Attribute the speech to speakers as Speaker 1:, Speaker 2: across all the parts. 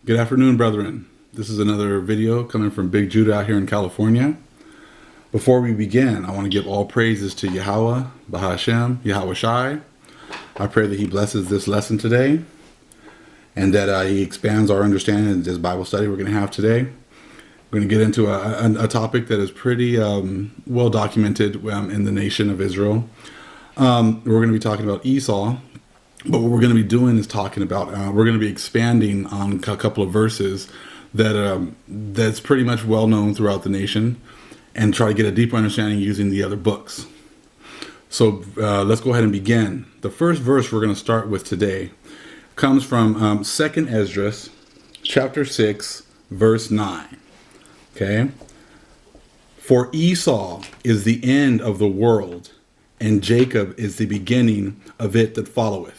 Speaker 1: Good afternoon, brethren. This is another video coming from Big Judah out here in California. Before we begin, I want to give all praises to Yahweh, Bahashem, Yahweh Shai. I pray that He blesses this lesson today and that He expands our understanding in this Bible study we're going to have today. We're going to get into a topic that is pretty well documented in the nation of Israel. We're going to be talking about Esau. But what we're going to be doing is talking about, we're going to be expanding on a couple of verses that's pretty much well known throughout the nation and try to get a deeper understanding using the other books. So let's go ahead and begin. The first verse we're going to start with today comes from 2nd Esdras, chapter 6, verse 9. Okay? For Esau is the end of the world, and Jacob is the beginning of it that followeth.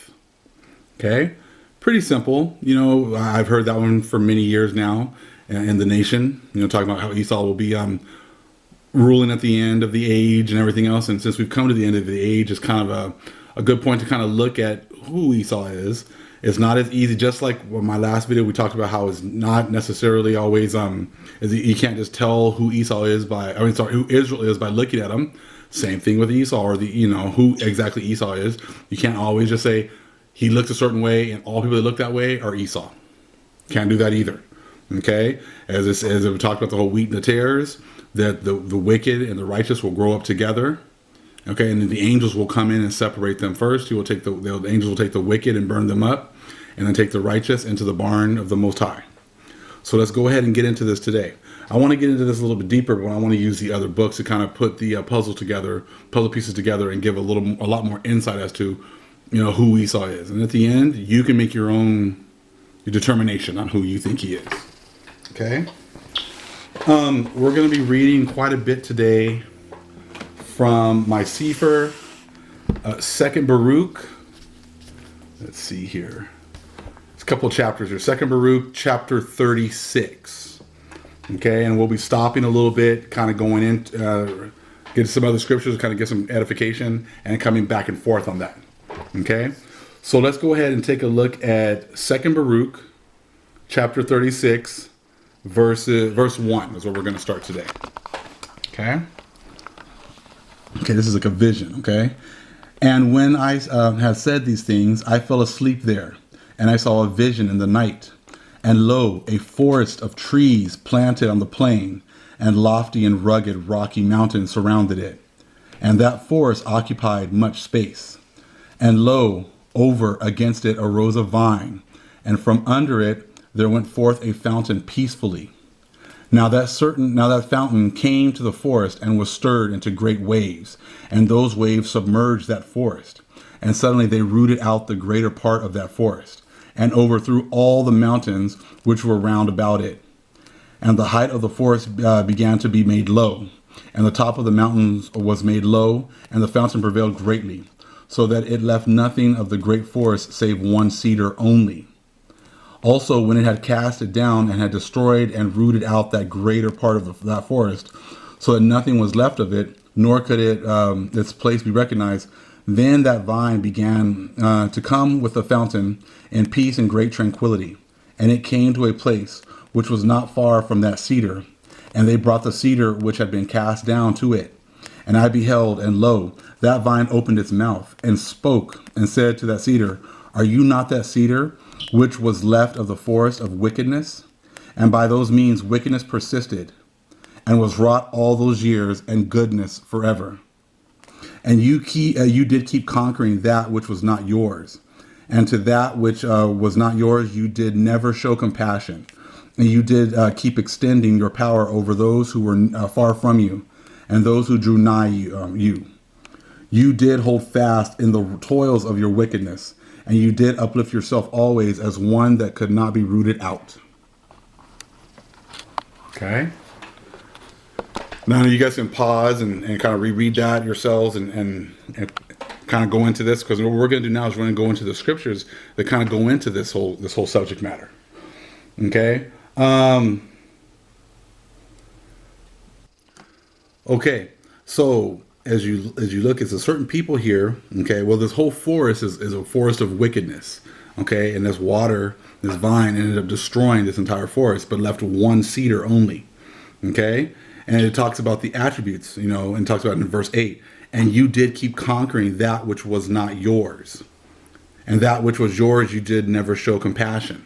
Speaker 1: Okay, pretty simple. You know, I've heard that one for many years now in the nation. You know, talking about how Esau will be ruling at the end of the age and everything else. And since we've come to the end of the age, it's kind of a good point to kind of look at who Esau is. It's not as easy, just like my last video we talked about how it's not necessarily always you can't just tell who Esau is who Israel is by looking at him. Same thing with Esau, or who exactly Esau is. You can't always just say he looks a certain way and all people that look that way are Esau. Can't do that either. Okay? As we talked about the whole wheat and the tares, that the wicked and the righteous will grow up together. Okay, and then the angels will come in and separate them first. The angels will take the wicked and burn them up, and then take the righteous into the barn of the Most High. So let's go ahead and get into this today. I want to get into this a little bit deeper, but I want to use the other books to kind of put the puzzle pieces together, and give a lot more insight as to who Esau is. And at the end, you can make your determination on who you think he is. Okay? We're going to be reading quite a bit today from my Sefer, 2nd Baruch. Let's see here. It's a couple of chapters here. 2nd Baruch, chapter 36. Okay, and we'll be stopping a little bit, kind of going in, get some other scriptures, kind of get some edification, and coming back and forth on that. Okay, so let's go ahead and take a look at 2nd Baruch, chapter 36, verse 1 is where we're going to start today. Okay, this is like a vision. Okay, and when I had said these things, I fell asleep there, and I saw a vision in the night. And lo, a forest of trees planted on the plain, and lofty and rugged rocky mountains surrounded it. And that forest occupied much space. And lo, over against it arose a vine, and from under it there went forth a fountain peacefully. Now that fountain came to the forest and was stirred into great waves, and those waves submerged that forest. And suddenly they rooted out the greater part of that forest, and overthrew all the mountains which were round about it. And the height of the forest began to be made low, and the top of the mountains was made low, and the fountain prevailed greatly, so that it left nothing of the great forest save one cedar only. Also, when it had cast it down and had destroyed and rooted out that greater part of that forest, so that nothing was left of it, nor could its place be recognized, then that vine began to come with the fountain in peace and great tranquility. And it came to a place which was not far from that cedar, and they brought the cedar which had been cast down to it. And I beheld, and lo, that vine opened its mouth, and spoke, and said to that cedar, Are you not that cedar which was left of the forest of wickedness? And by those means wickedness persisted, and was wrought all those years, and goodness forever. And you did keep conquering that which was not yours. And to that which was not yours you did never show compassion. And you did keep extending your power over those who were far from you, and those who drew nigh you. You did hold fast in the toils of your wickedness, and you did uplift yourself always as one that could not be rooted out. Okay. Now you guys can pause and kind of reread that yourselves and kind of go into this, because what we're going to do now is we're going to go into the scriptures that kind of go into this whole subject matter. Okay. Okay, so as you look, it's a certain people here. Okay, well, this whole forest is a forest of wickedness. Okay, and this water, this vine ended up destroying this entire forest, but left one cedar only. Okay, and it talks about the attributes, and talks about it in verse 8. And you did keep conquering that which was not yours. And that which was yours, you did never show compassion.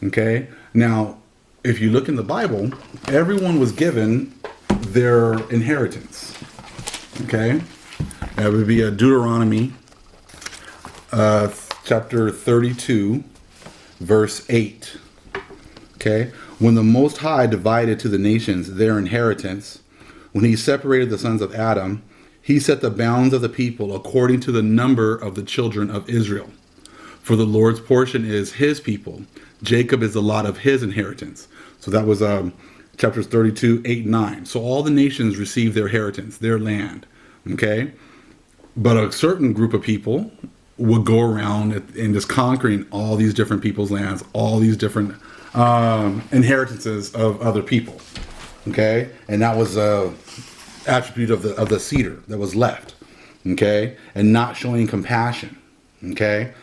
Speaker 1: Okay, now, if you look in the Bible, everyone was given their inheritance. Okay, that would be a Deuteronomy chapter 32, verse 8. Okay, when the Most High divided to the nations their inheritance, when he separated the sons of Adam, he set the bounds of the people according to the number of the children of Israel. For the Lord's portion is his people. Jacob is the lot of his inheritance. So that was chapters 32, 8, 9. So all the nations received their inheritance, their land. Okay? But a certain group of people would go around and just conquering all these different people's lands, all these different inheritances of other people. Okay? And that was attribute of the cedar that was left, okay, and not showing compassion, okay.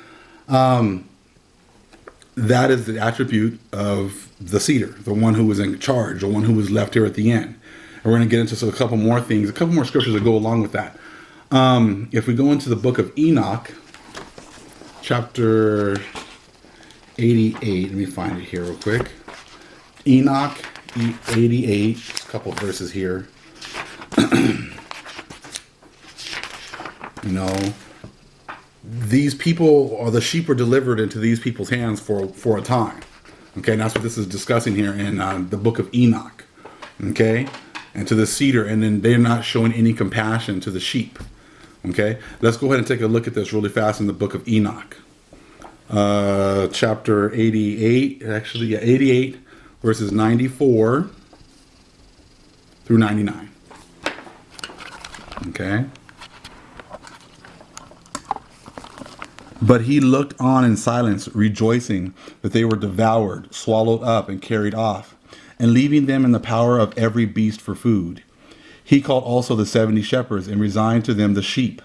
Speaker 1: That is the attribute of the cedar, the one who was in charge, the one who was left here at the end. And we're going to get into a couple more things, a couple more scriptures that go along with that. If we go into the book of Enoch, chapter 88, let me find it here real quick. Enoch 88, a couple verses here. These people, or the sheep, were delivered into these people's hands for a time. Okay, and that's what this is discussing here in the book of Enoch. Okay, and to the cedar, and then they're not showing any compassion to the sheep. Okay, let's go ahead and take a look at this really fast in the book of Enoch. Chapter 88, 88, verses 94 through 99. Okay. But he looked on in silence, rejoicing that they were devoured, swallowed up, and carried off, and leaving them in the power of every beast for food. He called also the 70 shepherds, and resigned to them the sheep,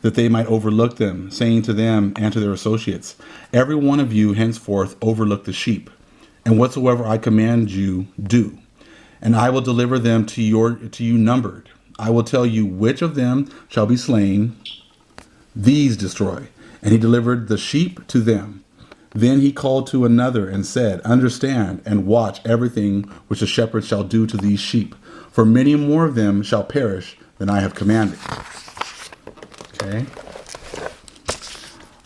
Speaker 1: that they might overlook them, saying to them and to their associates, every one of you henceforth overlook the sheep, and whatsoever I command you, do. And I will deliver them to you numbered. I will tell you which of them shall be slain. These destroy. And he delivered the sheep to them. Then he called to another and said, understand and watch everything which the shepherds shall do to these sheep, for many more of them shall perish than I have commanded. Okay.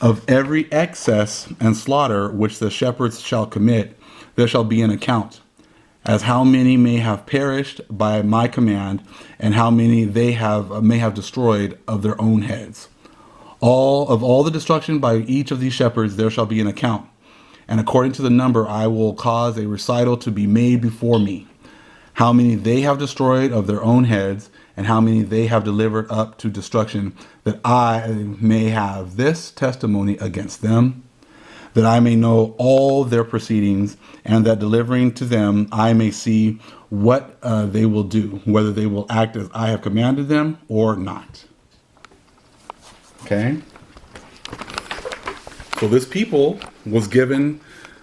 Speaker 1: Of every excess and slaughter which the shepherds shall commit, there shall be an account, as how many may have perished by my command, and how many they may have destroyed of their own heads. All the destruction by each of these shepherds there shall be an account, and according to the number I will cause a recital to be made before me, how many they have destroyed of their own heads, and how many they have delivered up to destruction, that I may have this testimony against them, that I may know all their proceedings, and that delivering to them I may see what they will do, whether they will act as I have commanded them or not. Okay? So this people was given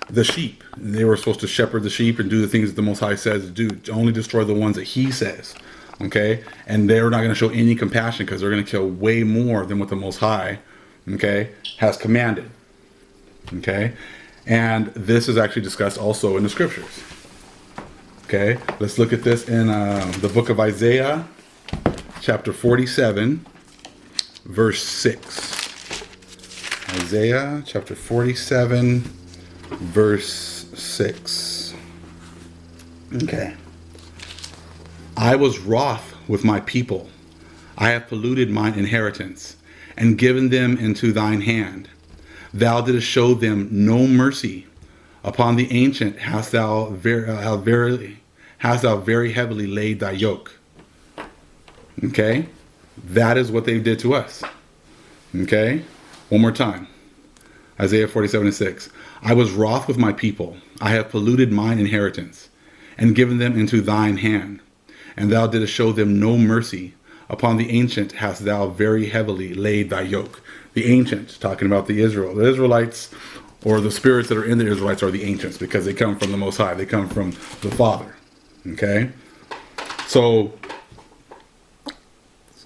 Speaker 1: the sheep. They were supposed to shepherd the sheep and do the things that the Most High says to do, to only destroy the ones that he says. Okay? And they're not going to show any compassion because they're going to kill way more than what the Most High, okay, has commanded. Okay? And this is actually discussed also in the scriptures. Okay? Let's look at this in the book of Isaiah, chapter 47, verse 6. Isaiah chapter 47, verse 6. Okay. I was wroth with my people. I have polluted mine inheritance, and given them into thine hand. Thou didst show them no mercy. Upon the ancient hast thou very heavily laid thy yoke. Okay? That is what they did to us. Okay? One more time. Isaiah 47:6. I was wroth with my people. I have polluted mine inheritance, and given them into thine hand. And thou didst show them no mercy. Upon the ancient hast thou very heavily laid thy yoke. The ancient, talking about the Israelites, or the spirits that are in the Israelites are the ancients, because they come from the Most High. They come from the Father. Okay? So,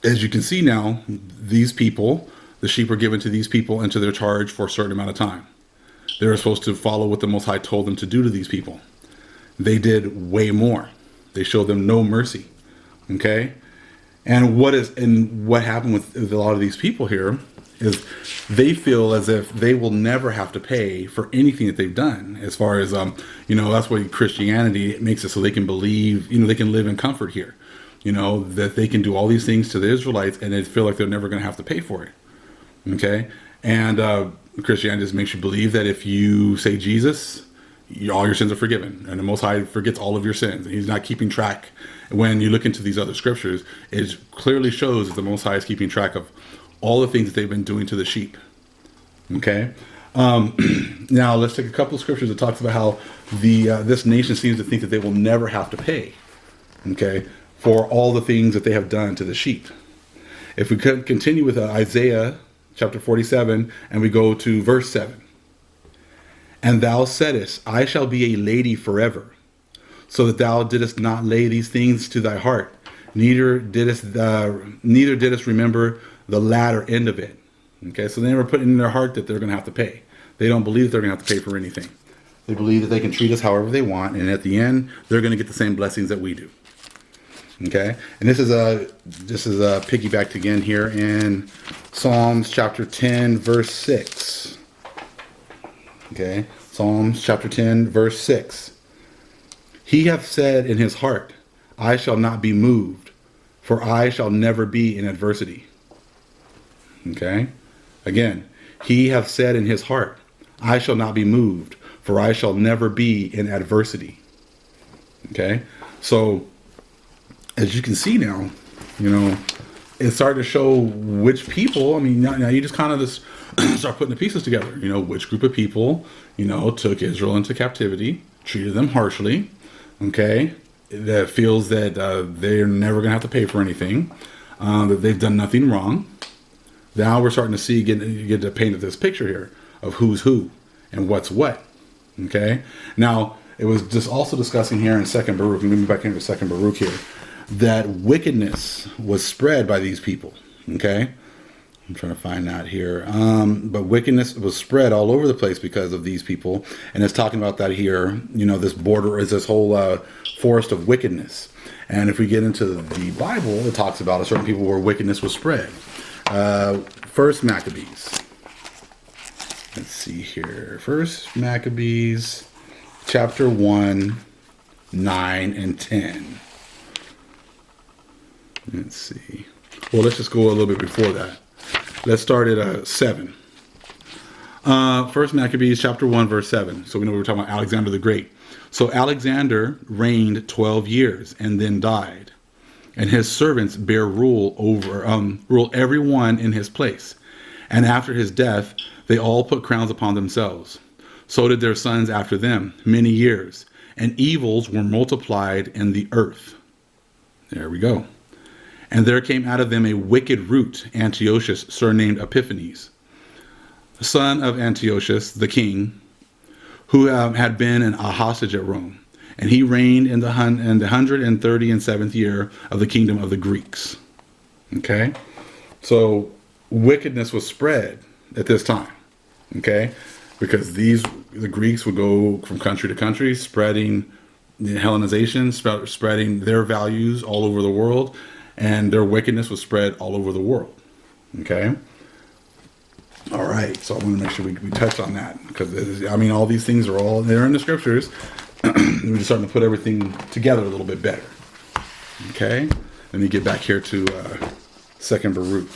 Speaker 1: as you can see now, these people, the sheep are given to these people into their charge for a certain amount of time. They're supposed to follow what the Most High told them to do to these people. They did way more. They showed them no mercy. Okay? And what happened with a lot of these people here is they feel as if they will never have to pay for anything that they've done. As far as, that's why Christianity makes it so they can believe, they can live in comfort here. That they can do all these things to the Israelites and they feel like they're never going to have to pay for it. Okay? And Christianity just makes you believe that if you say Jesus, all your sins are forgiven. And the Most High forgets all of your sins. And He's not keeping track. When you look into these other scriptures, it clearly shows that the Most High is keeping track of all the things that they've been doing to the sheep. Okay? Now, let's take a couple of scriptures that talks about how this nation seems to think that they will never have to pay. Okay? For all the things that they have done to the sheep. If we could continue with Isaiah chapter 47 and we go to verse 7. And thou saidest, I shall be a lady forever, so that thou didst not lay these things to thy heart, neither didst remember the latter end of it. Okay, so they never put in their heart that they're going to have to pay. They don't believe that they're going to have to pay for anything. They believe that they can treat us however they want, and at the end, they're going to get the same blessings that we do. Okay, and this is piggybacked again here in Psalms chapter 10, verse 6. Okay, Psalms chapter 10, verse 6. He hath said in his heart, I shall not be moved, for I shall never be in adversity. Okay, again, he hath said in his heart, I shall not be moved, for I shall never be in adversity. Okay, so as you can see now, it's starting to show which people. Now you just kind of just start putting the pieces together. Which group of people, took Israel into captivity, treated them harshly, okay, that feels that they're never going to have to pay for anything, that they've done nothing wrong. Now we're starting to see, get to paint this picture here of who's who and what's what, okay? Now, it was just also discussing here in 2nd Baruch, let me back into 2nd Baruch here, that wickedness was spread by these people, okay? I'm trying to find that here. But wickedness was spread all over the place because of these people. And it's talking about that here, this border is this whole forest of wickedness. And if we get into the Bible, it talks about a certain people where wickedness was spread. First Maccabees. Let's see here. First Maccabees, chapter 1, 9 and 10. Let's see. Well, let's just go a little bit before that. Let's start at 7. First Maccabees chapter 1 verse 7. So we know we were talking about Alexander the Great. So Alexander reigned 12 years and then died. And his servants bear rule everyone in his place. And after his death, they all put crowns upon themselves. So did their sons after them, many years. And evils were multiplied in the earth. There we go. And there came out of them a wicked root, Antiochus, surnamed Epiphanes, the son of Antiochus, the king, who had been a hostage at Rome. And he reigned in the 137th year of the kingdom of the Greeks. Okay? So wickedness was spread at this time. Okay? Because the Greeks would go from country to country, spreading the Hellenization, spreading their values all over the world. And their wickedness was spread all over the world. Okay? All right. So I want to make sure we touch on that. Because, all these things are all there in the scriptures. We're just starting to put everything together a little bit better. Okay? Let me get back here to 2nd Baruch.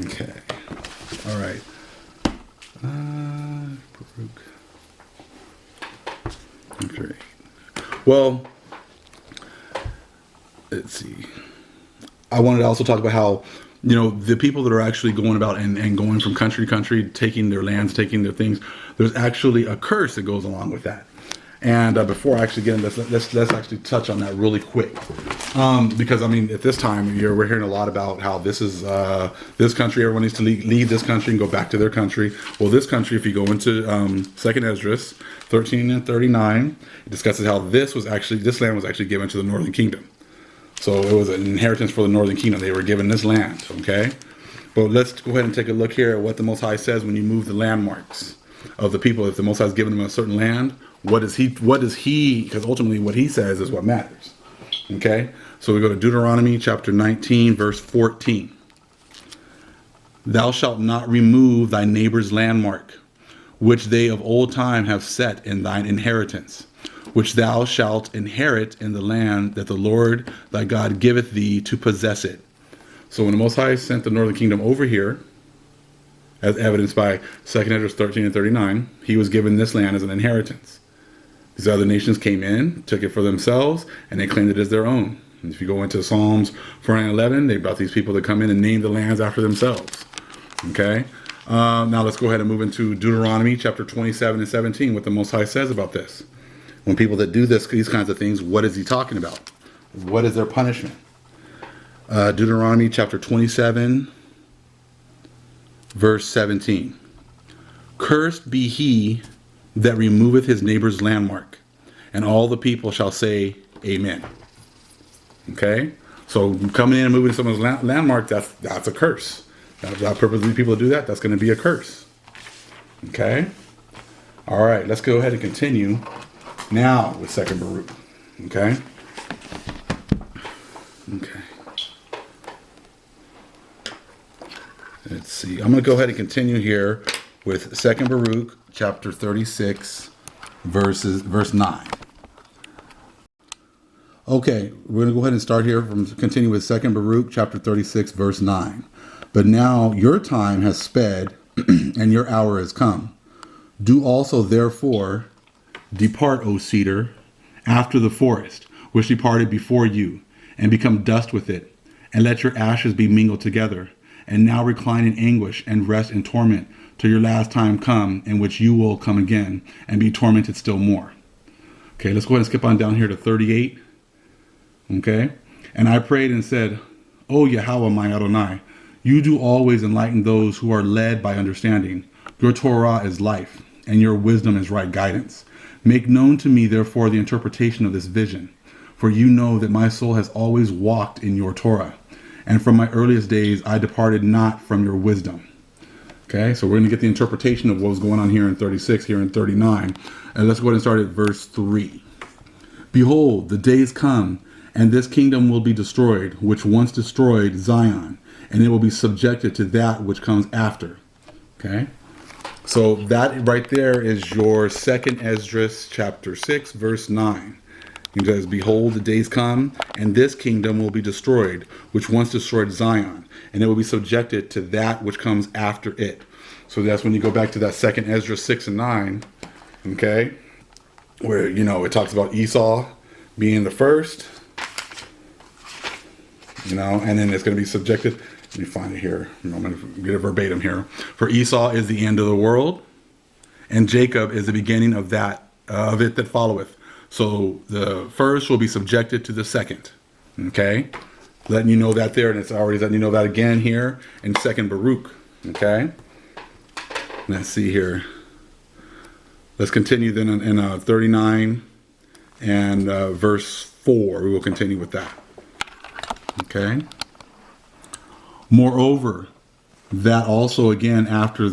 Speaker 1: Okay. All right. Baruch. Okay. Well, let's see. I wanted to also talk about how, the people that are actually going about and going from country to country, taking their lands, taking their things, there's actually a curse that goes along with that. And before I actually get into this, let's actually touch on that really quick. Because, I mean, at this time, we're hearing a lot about how this is this country, everyone needs to leave this country and go back to their country. Well, this country, if you go into 2nd Esdras 13 and 39, it discusses how this land was actually given to the northern kingdom. So it was an inheritance for the northern kingdom. They were given this land, okay? But let's go ahead and take a look here at what the Most High says when you move the landmarks of the people. If the Most High has given them a certain land, what does he, because ultimately what he says is what matters, okay? So we go to Deuteronomy chapter 19, verse 14. Thou shalt not remove thy neighbor's landmark, which they of old time have set in thine inheritance, which thou shalt inherit in the land that the Lord thy God giveth thee to possess it. So when the Most High sent the northern kingdom over here, as evidenced by 2nd Esdras 13 and 39, he was given this land as an inheritance. These other nations came in, took it for themselves, and they claimed it as their own. And if you go into Psalms 411, they brought these people to come in and name the lands after themselves. Okay? Now let's go ahead and move into Deuteronomy chapter 27 and 17, what the Most High says about this. When people that do these kinds of things, what is he talking about? What is their punishment? Deuteronomy chapter 27, verse 17. Cursed be he that removeth his neighbor's landmark, and all the people shall say, Amen. Okay? So coming in and moving someone's landmark, that's a curse. That purposely people do that, that's going to be a curse. Okay? All right, let's go ahead and continue now with 2nd Baruch. Okay? Okay. Let's see. I'm going to go ahead and continue here with 2nd Baruch, chapter 36, verse 9. Okay, we're going to go ahead and start here continue with 2nd Baruch, chapter 36, verse 9. But now your time has sped, and your hour is come. Do also, therefore, depart, O cedar, after the forest, which departed before you, and become dust with it, and let your ashes be mingled together. And now recline in anguish and rest in torment till your last time come, in which you will come again and be tormented still more. Okay, let's go ahead and skip on down here to 38. Okay, and I prayed and said, O Yahweh, my Adonai, you do always enlighten those who are led by understanding. Your Torah is life, and your wisdom is right guidance. Make known to me, therefore, the interpretation of this vision. For you know that my soul has always walked in your Torah, and from my earliest days I departed not from your wisdom. Okay, so we're going to get the interpretation of what was going on here in 36, here in 39. And let's go ahead and start at verse 3. Behold, the days come, and this kingdom will be destroyed, which once destroyed Zion, and it will be subjected to that which comes after. Okay, so that right there is your 2nd Esdras chapter 6, verse 9. It says, behold, the days come, and this kingdom will be destroyed, which once destroyed Zion, and it will be subjected to that which comes after it. So that's when you go back to that 2nd Esdras 6 and 9, okay, where, it talks about Esau being the first, and then it's going to be subjected. Let me find it here. I'm going to get it verbatim here. For Esau is the end of the world, and Jacob is the beginning of it that followeth. So the first will be subjected to the second. Okay? Letting you know that there, and it's already letting you know that again here in 2nd Baruch. Okay? Let's see here. Let's continue then in 39 and verse 4. We will continue with that. Okay? Moreover, that also again after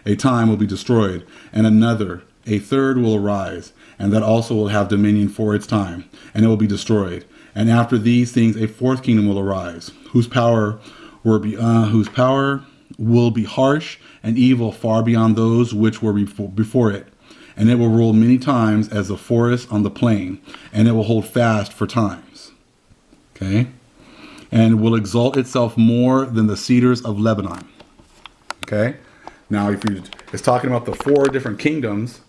Speaker 1: a time will be destroyed, and another, a third will arise, and that also will have dominion for its time, and it will be destroyed. And after these things, a fourth kingdom will arise, whose power will be harsh and evil far beyond those which were before it. And it will rule many times as the forest on the plain, and it will hold fast for times. Okay? And will exalt itself more than the cedars of Lebanon. Okay? Now, it's talking about the 4 different kingdoms.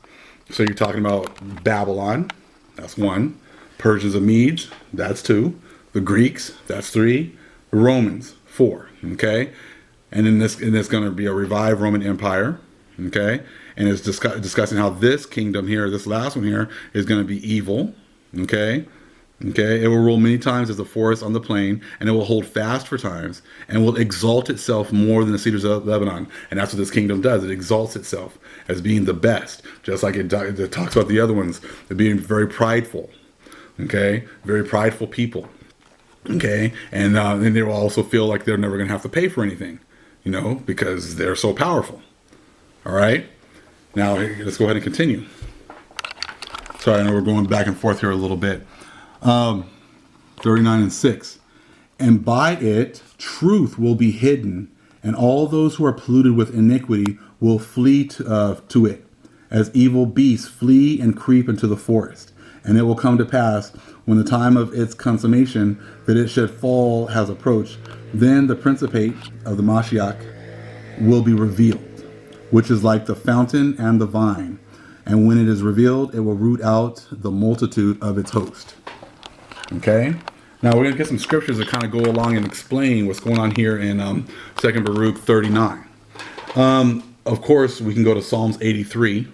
Speaker 1: So you're talking about Babylon, that's 1. Persians and Medes, that's 2. The Greeks, that's 3. The Romans, 4. Okay? And then there's going to be a revived Roman Empire. Okay, and it's discussing how this kingdom here, this last one here, is going to be evil. Okay. Okay, it will rule many times as a forest on the plain, and it will hold fast for times, and will exalt itself more than the cedars of Lebanon. And that's what this kingdom does. It exalts itself as being the best, just like it talks about the other ones, being very prideful. Okay, very prideful people. Okay, and then they will also feel like they're never going to have to pay for anything, because they're so powerful. All right, now let's go ahead and continue. Sorry, I know we're going back and forth here a little bit. 39 and 6. And by it, truth will be hidden, and all those who are polluted with iniquity will flee to it, as evil beasts flee and creep into the forest. And it will come to pass, when the time of its consummation, that it should fall has approached, then the principate of the Mashiach will be revealed, which is like the fountain and the vine. And when it is revealed, it will root out the multitude of its host. Okay, now we're going to get some scriptures that kind of go along and explain what's going on here in 2 Baruch 39. Of course, we can go to Psalms 83,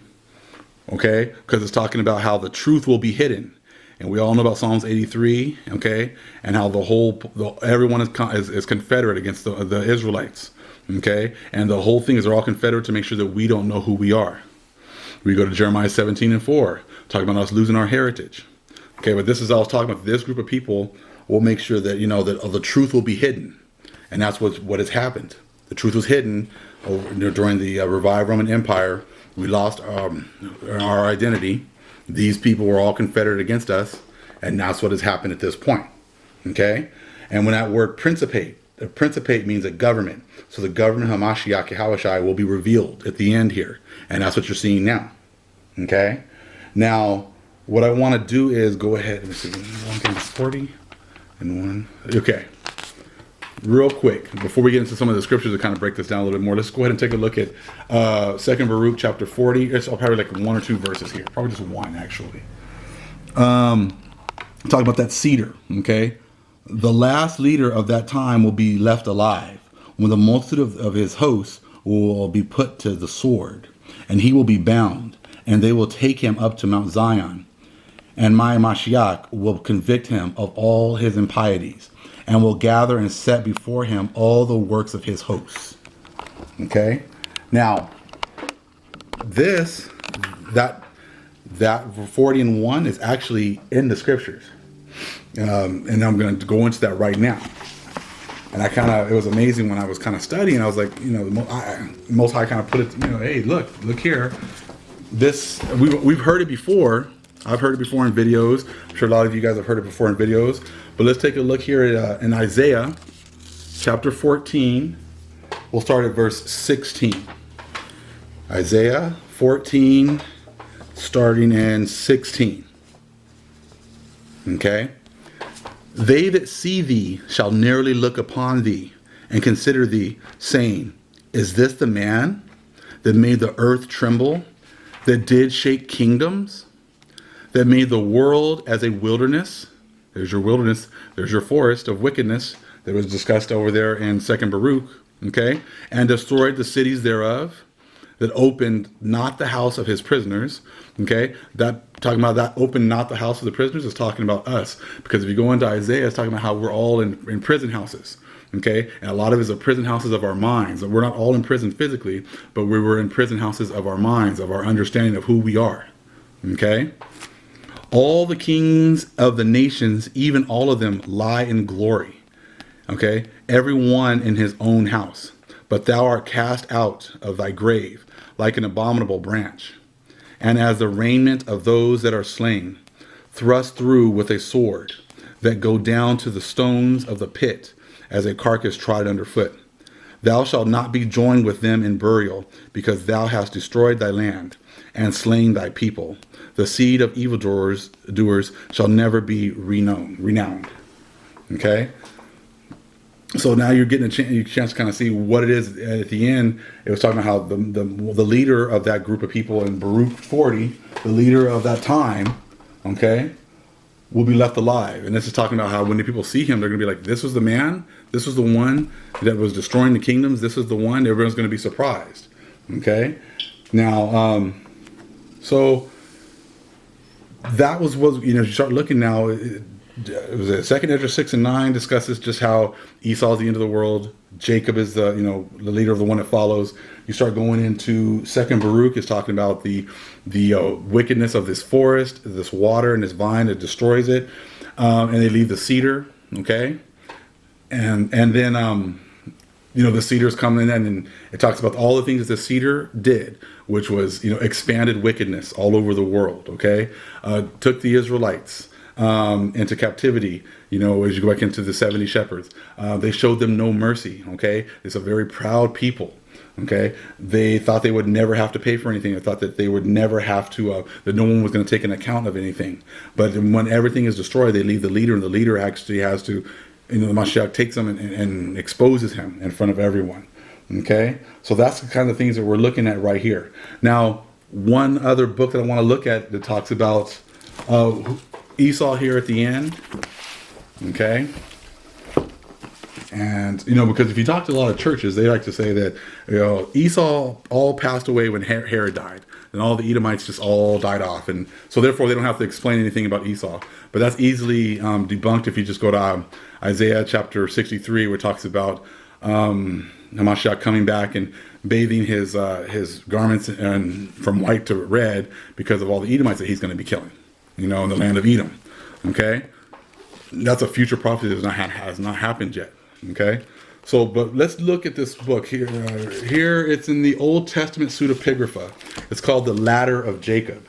Speaker 1: okay, because it's talking about how the truth will be hidden. And we all know about Psalms 83, okay, and how everyone is confederate against the Israelites, okay, and the whole thing is they're all confederate to make sure that we don't know who we are. We go to Jeremiah 17 and 4, talking about us losing our heritage. Okay, but this is, I was talking about this group of people will make sure that, that the truth will be hidden. And that's what has happened. The truth was hidden during the revived Roman Empire. We lost our identity. These people were all confederate against us. And that's what has happened at this point. Okay? And when that word principate means a government. So the government Hamashiach Yahushai will be revealed at the end here. And that's what you're seeing now. Okay? Now, what I want to do is go ahead. Let me see. 140 and 1. Okay. Real quick, before we get into some of the scriptures to kind of break this down a little bit more, let's go ahead and take a look at 2 Baruch chapter 40. It's probably like 1 or 2 verses here. Probably just 1, actually. Talking about that cedar, okay? The last leader of that time will be left alive, when the multitude of his hosts will be put to the sword, and he will be bound, and they will take him up to Mount Zion. And my Mashiach will convict him of all his impieties, and will gather and set before him all the works of his hosts. Okay? Now, that 40 and 1 is actually in the scriptures. And I'm going to go into that right now. And it was amazing when I was kind of studying. I was like, the Most High kind of put it, hey, look here. This, we've heard it before. I've heard it before in videos. I'm sure a lot of you guys have heard it before in videos. But let's take a look here at, in Isaiah chapter 14. We'll start at verse 16. Isaiah 14, starting in 16. Okay? They that see thee shall narrowly look upon thee, and consider thee, saying, is this the man that made the earth tremble, that did shake kingdoms, that made the world as a wilderness? There's your wilderness. There's your forest of wickedness that was discussed over there in 2 Baruch. Okay? And destroyed the cities thereof, that opened not the house of his prisoners. Okay? That talking about that opened not the house of the prisoners is talking about us. Because if you go into Isaiah, it's talking about how we're all in prison houses. Okay? And a lot of it is the prison houses of our minds. We're not all in prison physically, but we were in prison houses of our minds, of our understanding of who we are. Okay? All the kings of the nations, even all of them, lie in glory. Okay? Every one in his own house. But thou art cast out of thy grave like an abominable branch. And as the raiment of those that are slain, thrust through with a sword, that go down to the stones of the pit, as a carcass trod underfoot. Thou shalt not be joined with them in burial, because thou hast destroyed thy land, and slain thy people. The seed of evildoers shall never be renowned. Okay? So now you're getting a chance to kind of see what it is at the end. It was talking about how the leader of that group of people in Baruch 40, the leader of that time, okay, will be left alive. And this is talking about how when the people see him, they're going to be like, this was the man, this was the one that was destroying the kingdoms, this is the one. Everyone's going to be surprised. Okay? Now, so that was you start looking now. It was it 2nd Ezra 6 and 9 discusses just how Esau is the end of the world. Jacob is the the leader of the one that follows. You start going into 2nd Baruch is talking about the wickedness of this forest, this water, and this vine that destroys it, and they leave the cedar. Okay, and then the cedars come in, and it talks about all the things that the cedar did, which was expanded wickedness all over the world. Okay, took the Israelites into captivity. As you go back into the 70 shepherds, they showed them no mercy. Okay, it's a very proud people. Okay, they thought they would never have to pay for anything. They thought that they would never have to, that no one was going to take an account of anything. But when everything is destroyed, they leave the leader, and the leader actually has to, the Mashiach takes him and exposes him in front of everyone. Okay, so that's the kind of things that we're looking at right here. Now, one other book that I want to look at that talks about Esau here at the end. Okay. And, because if you talk to a lot of churches, they like to say that, Esau all passed away when Herod died. And all the Edomites just all died off. And so therefore they don't have to explain anything about Esau. But that's easily debunked if you just go to Isaiah chapter 63, where it talks about Hamashiach coming back and bathing his garments from white to red because of all the Edomites that he's going to be killing, in the land of Edom. Okay? That's a future prophecy that has not happened yet. Okay, but let's look at this book here. Here it's in the Old Testament pseudepigrapha. It's called the Ladder of Jacob.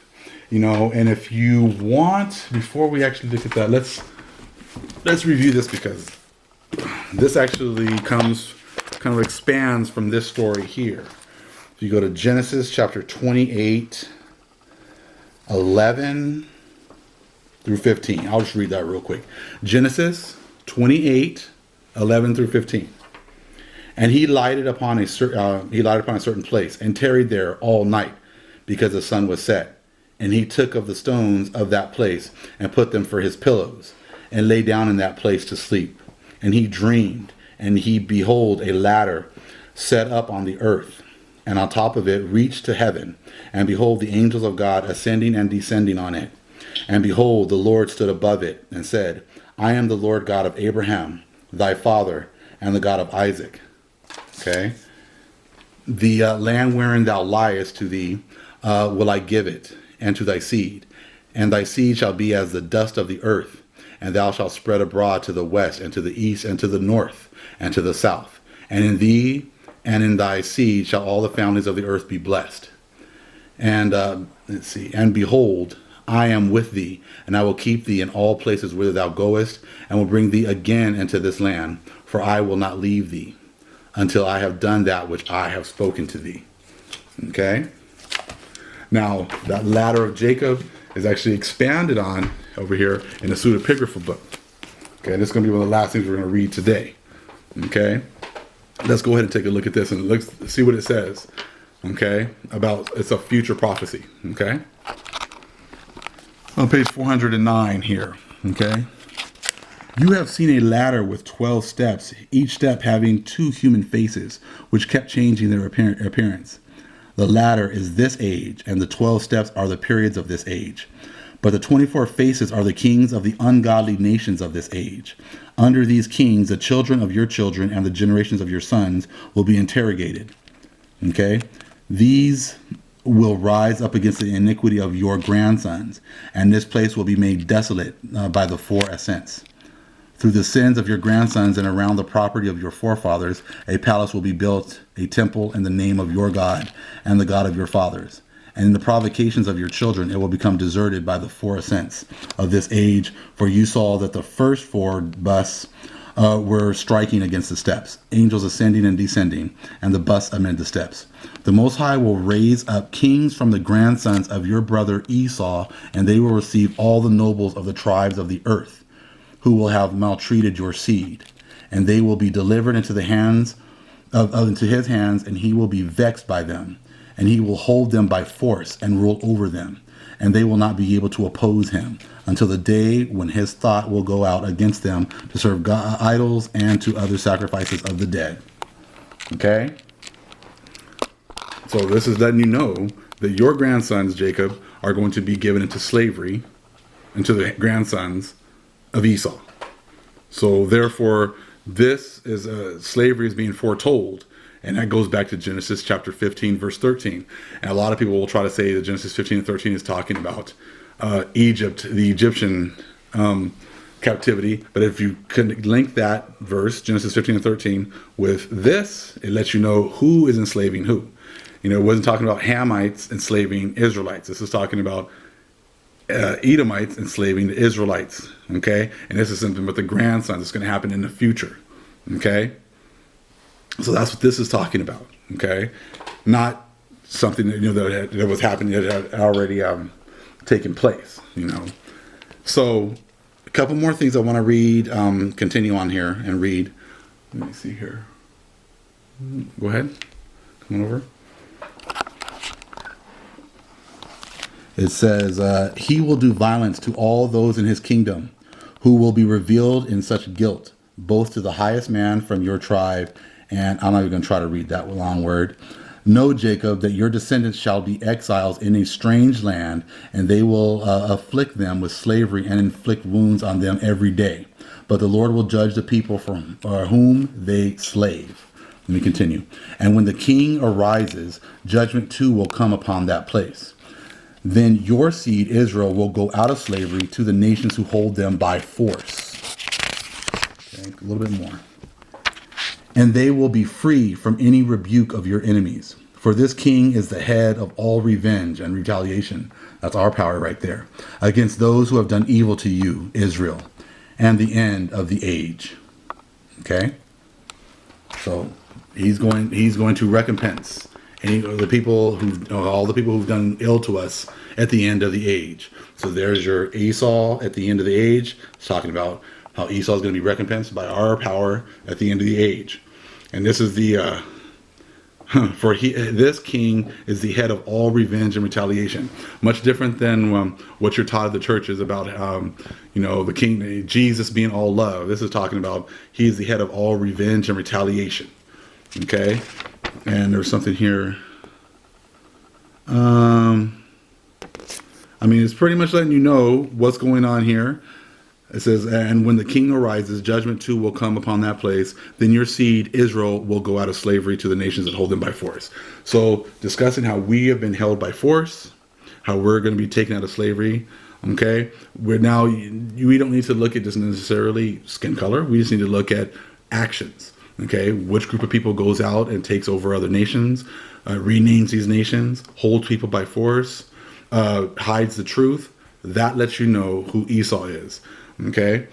Speaker 1: And if you want, before we actually look at that, let's review this, because this actually kind of expands from this story here. If you go to Genesis chapter 28, 11 through 15. I'll just read that real quick. Genesis 28. 11 through 15. And he lighted upon a certain place and tarried there all night, because the sun was set. And he took of the stones of that place and put them for his pillows, and lay down in that place to sleep. And he dreamed, and he behold a ladder set up on the earth, and on top of it reached to heaven. And behold, the angels of God ascending and descending on it. And behold, the Lord stood above it and said, I am the Lord God of Abraham, thy father, and the God of Isaac. Okay. The land wherein thou liest to thee will I give it, and to thy seed. And thy seed shall be as the dust of the earth, and thou shalt spread abroad to the west, and to the east, and to the north, and to the south. And in thee and in thy seed shall all the families of the earth be blessed. And and behold, I am with thee, and I will keep thee in all places whither thou goest, and will bring thee again into this land, for I will not leave thee until I have done that which I have spoken to thee. Okay? Now, that ladder of Jacob is actually expanded on over here in the pseudepigrapha book. Okay, this is going to be one of the last things we're going to read today. Okay? Let's go ahead and take a look at this and let's see what it says. Okay? It's a future prophecy. Okay? On page 409 here, okay? You have seen a ladder with 12 steps, each step having 2 human faces, which kept changing their appearance. The ladder is this age, and the 12 steps are the periods of this age. But the 24 faces are the kings of the ungodly nations of this age. Under these kings, the children of your children and the generations of your sons will be interrogated. Okay? These will rise up against the iniquity of your grandsons, and this place will be made desolate by the 4 ascents. Through the sins of your grandsons and around the property of your forefathers, a palace will be built, a temple in the name of your God and the God of your fathers. And in the provocations of your children, it will become deserted by the 4 ascents of this age, for you saw that the first 4 busts were striking against the steps, angels ascending and descending, and the busts amid the steps. The Most High will raise up kings from the grandsons of your brother Esau, and they will receive all the nobles of the tribes of the earth, who will have maltreated your seed. And they will be delivered into the hands into his hands, and he will be vexed by them. And he will hold them by force and rule over them. And they will not be able to oppose him until the day when his thought will go out against them to serve idols and to other sacrifices of the dead. Okay? So this is letting you know that your grandsons, Jacob, are going to be given into slavery, into the grandsons of Esau. So therefore, this is slavery is being foretold. And that goes back to Genesis chapter 15, verse 13. And a lot of people will try to say that Genesis 15 and 13 is talking about Egypt, the Egyptian captivity. But if you could link that verse, Genesis 15 and 13, with this, it lets you know who is enslaving who. You know, it wasn't talking about Hamites enslaving Israelites. This is talking about Edomites enslaving the Israelites. Okay? And this is something with the grandsons. It's going to happen in the future. Okay? So that's what this is talking about. Okay? Not something that, that was happening that had already taken place. So a couple more things I want to read, continue on here and read. Let me see here. Go ahead. Come on over. It says, he will do violence to all those in his kingdom who will be revealed in such guilt, both to the highest man from your tribe. And I'm not even going to try to read that long word. Know, Jacob, that your descendants shall be exiles in a strange land, and they will afflict them with slavery and inflict wounds on them every day. But the Lord will judge the people from whom they slave. Let me continue. And when the king arises, judgment too will come upon that place. Then your seed, Israel, will go out of slavery to the nations who hold them by force. Okay, a little bit more. And they will be free from any rebuke of your enemies. For this king is the head of all revenge and retaliation. That's our power right there. Against those who have done evil to you, Israel, and the end of the age. Okay? So he's going to recompense all the people who've done ill to us at the end of the age. So there's your Esau at the end of the age. It's talking about how Esau is going to be recompensed by our power at the end of the age. And this is the this king is the head of all revenge and retaliation. Much different than what you're taught at the churches about the king, Jesus being all love. This is talking about he's the head of all revenge and retaliation. Okay, and there's something here. It's pretty much letting you know what's going on here. It says, and when the king arises, judgment too will come upon that place. Then your seed, Israel, will go out of slavery to the nations that hold them by force. So discussing how we have been held by force, how we're going to be taken out of slavery. Okay. We don't need to look at just necessarily skin color. We just need to look at actions. Okay. Which group of people goes out and takes over other nations, renames these nations, holds people by force, hides the truth. That lets you know who Esau is. Okay.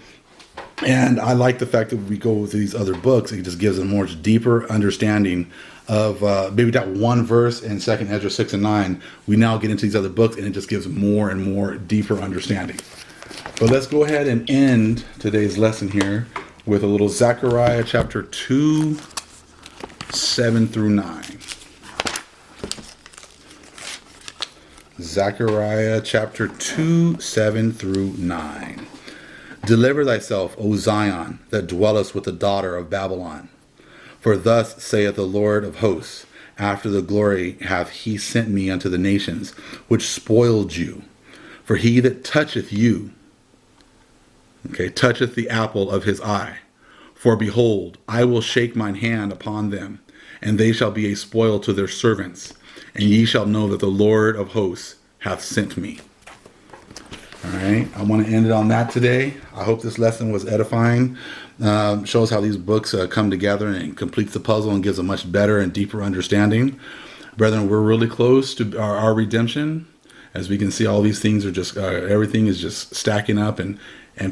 Speaker 1: And I like the fact that we go to these other books. It just gives a more deeper understanding of maybe that one verse in 2nd Ezra 6 and 9. We now get into these other books and it just gives more and more deeper understanding. But let's go ahead and end today's lesson here with a little Zechariah chapter 2, 7 through 9. Zechariah chapter 2, 7 through 9. Deliver thyself, O Zion, that dwellest with the daughter of Babylon. For thus saith the Lord of hosts, after the glory hath he sent me unto the nations, which spoiled you. For he that toucheth you, toucheth the apple of his eye. For behold, I will shake mine hand upon them, and they shall be a spoil to their servants. And ye shall know that the Lord of hosts hath sent me. All right, I want to end it on that today. I hope this lesson was edifying. Shows how these books come together and completes the puzzle and gives a much better and deeper understanding. Brethren, we're really close to our redemption. As we can see, all these things are just, everything is just stacking up and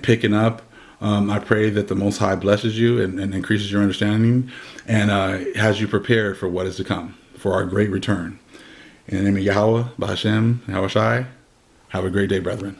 Speaker 1: picking up. I pray that the Most High blesses you and increases your understanding and has you prepared for what is to come, for our great return. In the name of Yahweh, Bahashem, Yahweh Shai, have a great day, brethren.